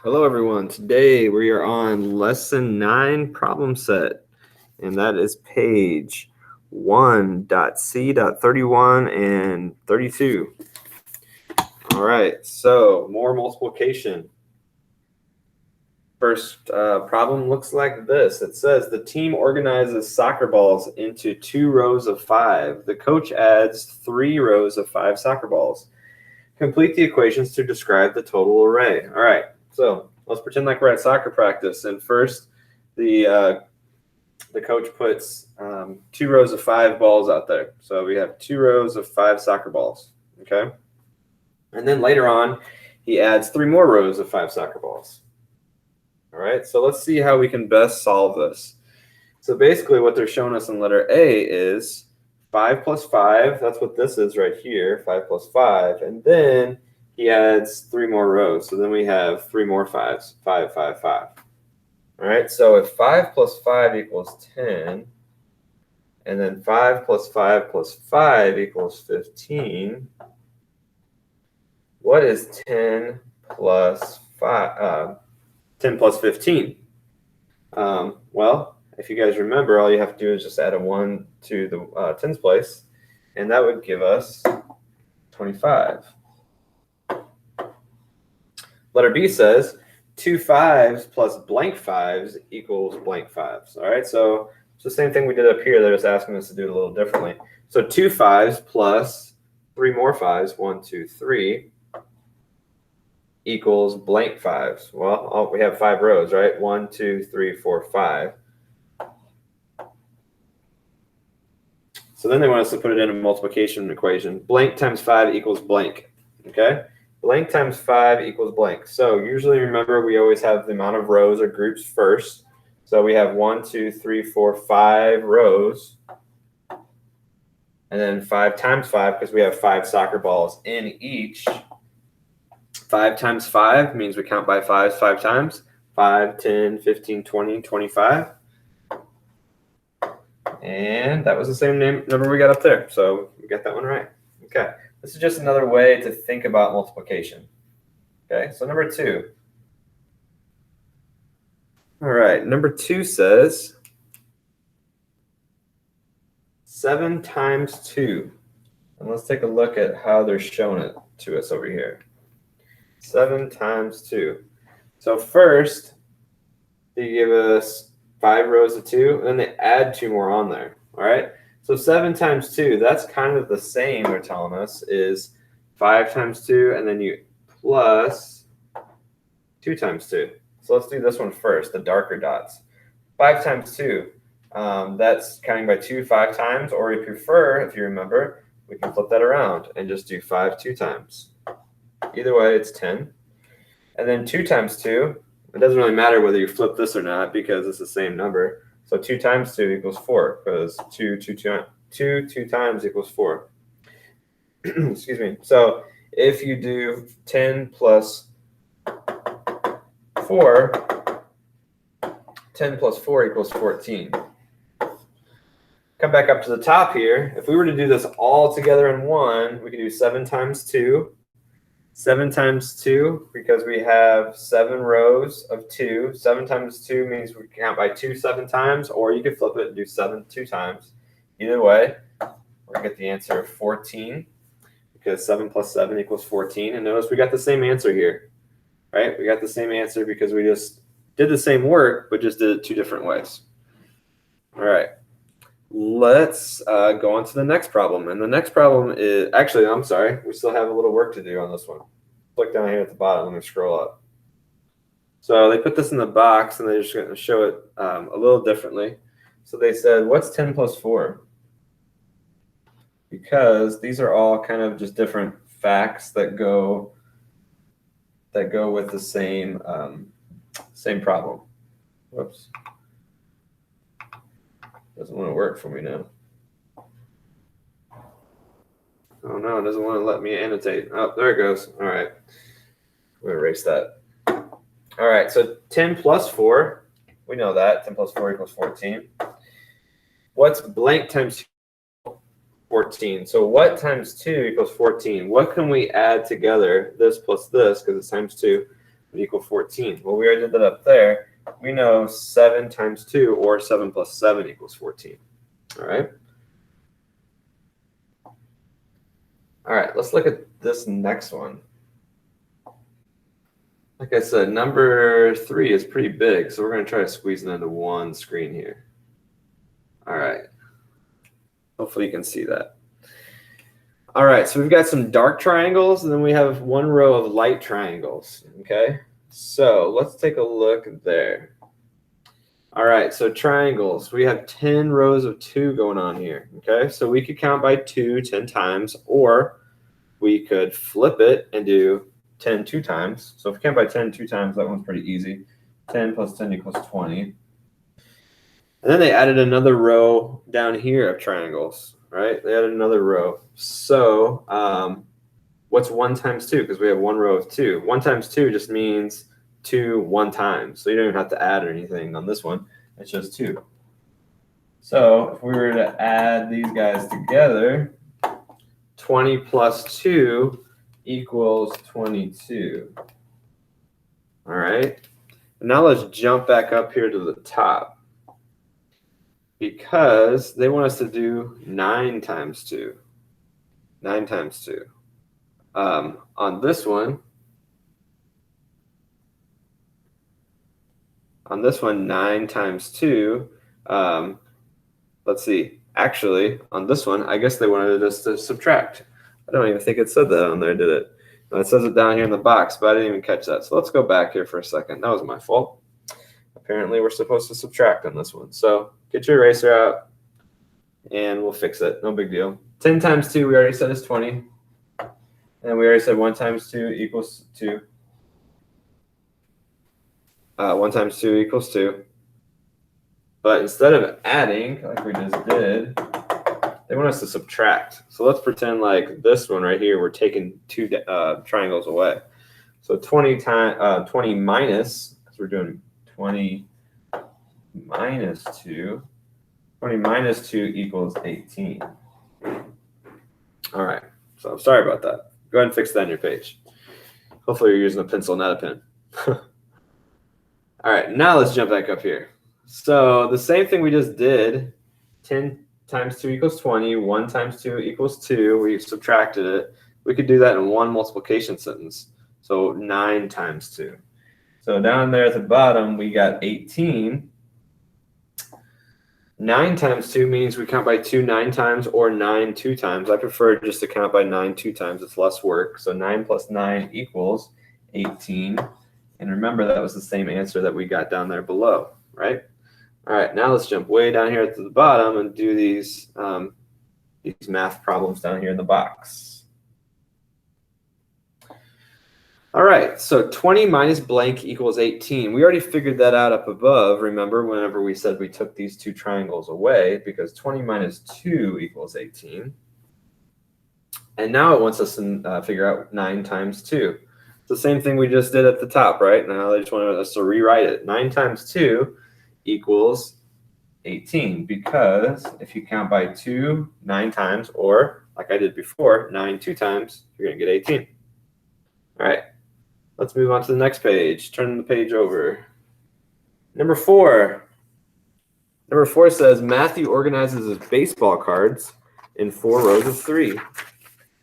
Hello, everyone. Today we are on lesson 9 problem set, and that is page 1.c.31 and 32. All right, so more multiplication. First problem looks like this. It says the team organizes soccer balls into 2 rows of 5. The coach adds 3 rows of 5 soccer balls. Complete the equations to describe the total array. All right, so let's pretend like we're at soccer practice. And first, the coach puts 2 rows of 5 balls out there. So we have 2 rows of 5 soccer balls, okay? And then later on, he adds 3 more rows of 5 soccer balls. All right, so let's see how we can best solve this. So basically what they're showing us in letter A is 5 plus 5, that's what this is right here, 5 plus 5, and then he adds 3 more rows. So then we have 3 more 5s, 5, 5, 5. All right, so if 5 plus 5 equals 10, and then 5 plus 5 plus 5 equals 15, what is 10 plus 15? Well, if you guys remember, all you have to do is just add a 1 to the tens place, and that would give us 25. Letter B says 2 5s plus blank 5s equals blank 5s. All right, so it's the same thing we did up here. They're just asking us to do it a little differently. So 2 5s plus 3 more 5s, 1, 2, 3, equals blank 5s. Well, we have 5 rows, right? 1, 2, 3, 4, 5. So then they want us to put it in a multiplication equation. Blank times 5 equals blank, okay? Blank times 5 equals blank. So usually, remember, we always have the amount of rows or groups first. So we have 1, 2, 3, 4, 5 rows. And then 5 times 5, because we have 5 soccer balls in each. 5 times 5 means we count by 5s 5 times. 5, 10, 15, 20, 25. And that was the same number we got up there. So we got that one right. Okay. This is just another way to think about multiplication. Okay, so number 2. All right, number 2 says 7 times 2. And let's take a look at how they're showing it to us over here. 7 times 2. So first, they give us 5 rows of 2, and then they add 2 more on there. All right, so 7 times 2, that's kind of the same, they're telling us, is 5 times 2, and then you plus 2 times 2. So let's do this one first, the darker dots. 5 times 2, that's counting by 2 5 times, or if you prefer, if you remember, we can flip that around and just do 5 2 times. Either way, it's 10. And then 2 times 2, it doesn't really matter whether you flip this or not because it's the same number. So 2 times 2 equals 4 because 2 times equals 4. Excuse me. So if you do 10 plus 4, 10 plus 4 equals 14. Come back up to the top here. If we were to do this all together in one, we could do 7 times 2. 7 times 2, because we have 7 rows of 2. 7 times 2 means we count by 2 7 times, or you could flip it and do 7 2 times. Either way, we're going to get the answer of 14, because 7 plus 7 equals 14. And notice we got the same answer here, right? We got the same answer because we just did the same work, but just did it 2 different ways. All right. Let's go on to the next problem. And the next problem is, actually, I'm sorry, we still have a little work to do on this one. Click down here at the bottom. Let me scroll up. So they put this in the box, and they're just going to show it a little differently. So they said, what's 10 plus 4? Because these are all kind of just different facts that go with the same problem. Whoops. Doesn't want to work for me now. Oh no, it doesn't want to let me annotate. Oh, there it goes. All right. I'm going to erase that. All right, so 10 plus 4, we know that. 10 plus 4 equals 14. What's blank times 2? 14. So what times 2 equals 14? What can we add together, this plus this, because it's times 2? would equal 14. Well, we already did that up there. We know 7 times 2 or 7 plus 7 equals 14. All right. All right, let's look at this next one. Like I said, number 3 is pretty big, so we're going to try to squeeze it into one screen here. All right. Hopefully you can see that. All right, so we've got some dark triangles, and then we have one row of light triangles, okay? So let's take a look there. All right, so triangles. We have 10 rows of 2 going on here, okay? So we could count by 2 10 times, or we could flip it and do 10 2 times. So if we count by 10 2 times, that one's pretty easy. 10 plus 10 equals 20. And then they added another row down here of triangles, right? They added another row. So what's 1 times 2? Because we have one row of 2. 1 times 2 just means 2 1 time. So you don't even have to add anything on this one. It's just 2. So if we were to add these guys together, 20 plus 2 equals 22. All right. Now let's jump back up here to the top, because they want us to do 9 times 2. 9 times 2. On this one, 9 times 2, let's see. Actually, on this one, I guess they wanted us to subtract. I don't even think it said that on there, did it? No, it says it down here in the box, but I didn't even catch that. So let's go back here for a second. That was my fault. Apparently, we're supposed to subtract on this one. So get your eraser out, and we'll fix it. No big deal. 10 times 2, we already said is 20. And we already said 1 times 2 equals 2. 1 times 2 equals 2. But instead of adding, like we just did, they want us to subtract. So let's pretend like this one right here, we're taking 2 triangles away. So 20 minus, because we're doing 20 minus 2. 20 minus 2 equals 18. All right. So I'm sorry about that. Go ahead and fix that on your page. Hopefully you're using a pencil, not a pen. All right. Now let's jump back up here. So the same thing we just did, 10 times 2 equals 20. 1 times 2 equals 2. We subtracted it. We could do that in one multiplication sentence. So 9 times 2. So down there at the bottom, we got 18. 9 times 2 means we count by 2 9 times or 9 2 times. I prefer just to count by 9 2 times. It's less work. So 9 plus 9 equals 18. And remember, that was the same answer that we got down there below, right? All right, now let's jump way down here to the bottom and do these math problems down here in the box. All right, so 20 minus blank equals 18. We already figured that out up above, remember, whenever we said we took these 2 triangles away, because 20 minus 2 equals 18. And now it wants us to figure out 9 times 2. It's the same thing we just did at the top, right? Now they just want us to rewrite it. 9 times 2 equals 18, because if you count by 2 9 times, or like I did before, 9 2 times, you're going to get 18. All right. Let's move on to the next page. Turn the page over. Number 4. Number 4 says Matthew organizes his baseball cards in 4 rows of 3.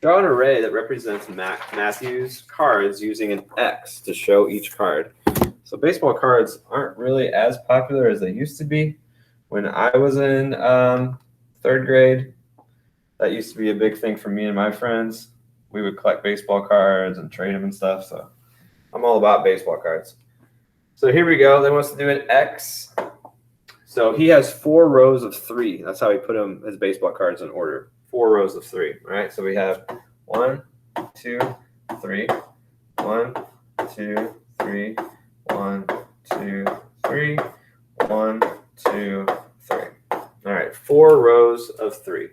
Draw an array that represents Matthew's cards using an X to show each card. So baseball cards aren't really as popular as they used to be. When I was in 3rd grade, that used to be a big thing for me and my friends. We would collect baseball cards and trade them and stuff. So I'm all about baseball cards. So here we go. They want us to do an X. So he has 4 rows of 3. That's how he put his baseball cards in order. 4 rows of 3. All right. So we have 1, 2, 3, 1, 2, 3, 1, 2, 3, 1, 2, 3. All right. 4 rows of 3.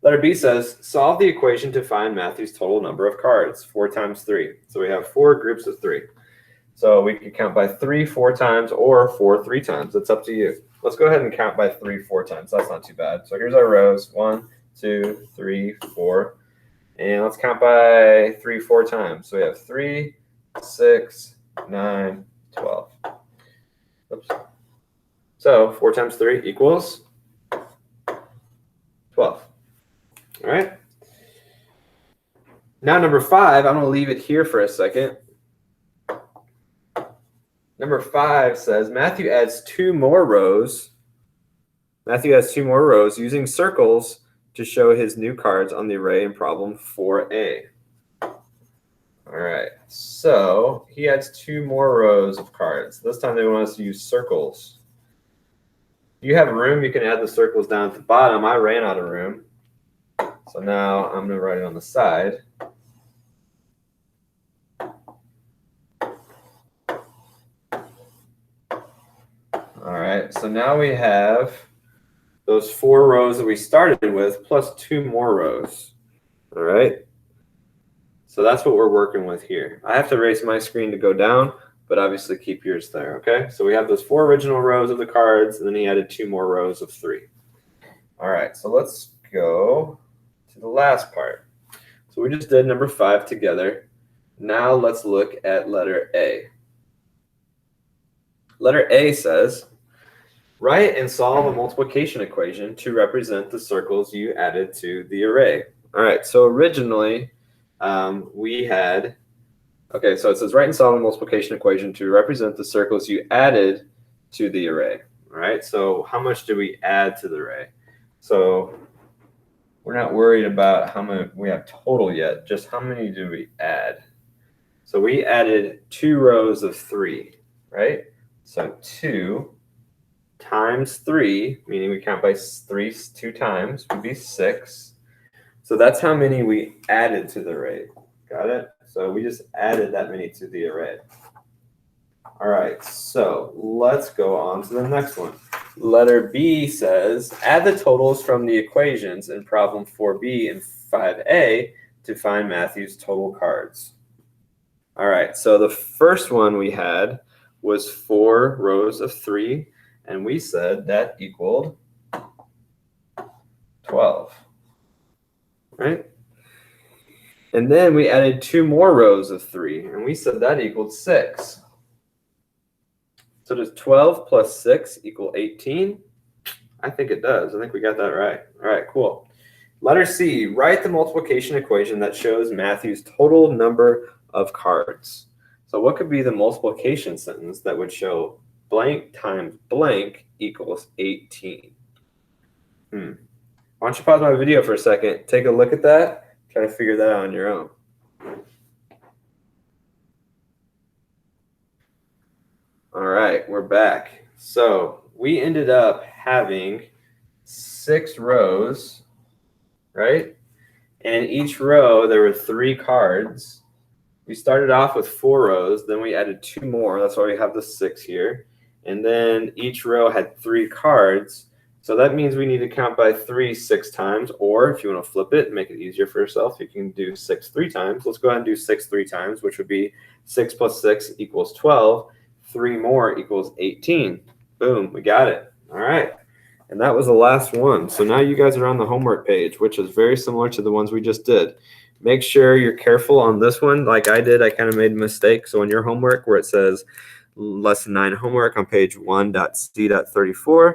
Letter B says, solve the equation to find Matthew's total number of cards, 4 times 3. So we have 4 groups of 3. So we can count by 3 4 times or 4 3 times. It's up to you. Let's go ahead and count by 3 4 times. That's not too bad. So here's our rows, 1, 2, 3, 4. And let's count by 3 4 times. So we have 3, 6, 9, 12. Oops. So 4 times 3 equals 12. All right. Now number 5, I'm going to leave it here for a second. Number 5 says Matthew adds 2 more rows. Matthew has 2 more rows using circles to show his new cards on the array in problem 4a. All right, so he adds 2 more rows of cards. This time they want us to use circles. If you have room, you can add the circles down at the bottom. I ran out of room. So now I'm going to write it on the side. All right, so now we have those 4 rows that we started with plus 2 more rows. All right. So that's what we're working with here. I have to erase my screen to go down, but obviously keep yours there, okay? So we have those 4 original rows of the cards, and then he added 2 more rows of 3. All right, so let's go to the last part. So we just did number 5 together. Now let's look at letter A. Letter A says, write and solve a multiplication equation to represent the circles you added to the array. All right, so originally we had, okay, so it says write and solve a multiplication equation to represent the circles you added to the array. All right, so how much do we add to the array? So we're not worried about how many we have total yet, just how many do we add? So we added 2 rows of 3, right? So 2 times 3, meaning we count by 3 2 times, would be 6. So that's how many we added to the array. Got it? So we just added that many to the array. All right, so let's go on to the next one. Letter B says, add the totals from the equations in problem 4b and 5a to find Matthew's total cards. All right, so the first one we had was 4 rows of 3, and we said that equaled 12. Right? And then we added 2 more rows of 3, and we said that equaled 6. So does 12 plus 6 equal 18? I think it does. I think we got that right. All right, cool. Letter C, write the multiplication equation that shows Matthew's total number of cards. So what could be the multiplication sentence that would show blank times blank equals 18? Why don't you pause my video for a second, take a look at that, try to figure that out on your own. All right, we're back. So we ended up having 6 rows, right? And each row, there were 3 cards. We started off with 4 rows, then we added 2 more. That's why we have the 6 here. And then each row had 3 cards. So that means we need to count by 3 6 times, or if you want to flip it and make it easier for yourself, you can do 6 3 times. Let's go ahead and do 6 3 times, which would be 6 plus 6 equals 12. 3 more equals 18. Boom, we got it. All right. And that was the last one. So now you guys are on the homework page, which is very similar to the ones we just did. Make sure you're careful on this one. Like I did, I kind of made a mistake. So on your homework where it says lesson 9 homework on page 1.c.34,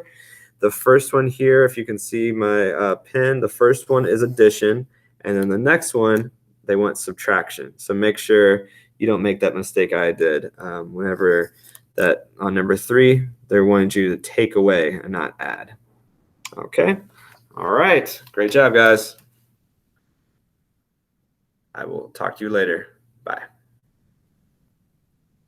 the first one here, if you can see my pen, the first one is addition. And then the next one, they want subtraction. So make sure you don't make that mistake I did. Whenever that on number 3, they wanted you to take away and not add. Okay. All right. Great job, guys. I will talk to you later. Bye.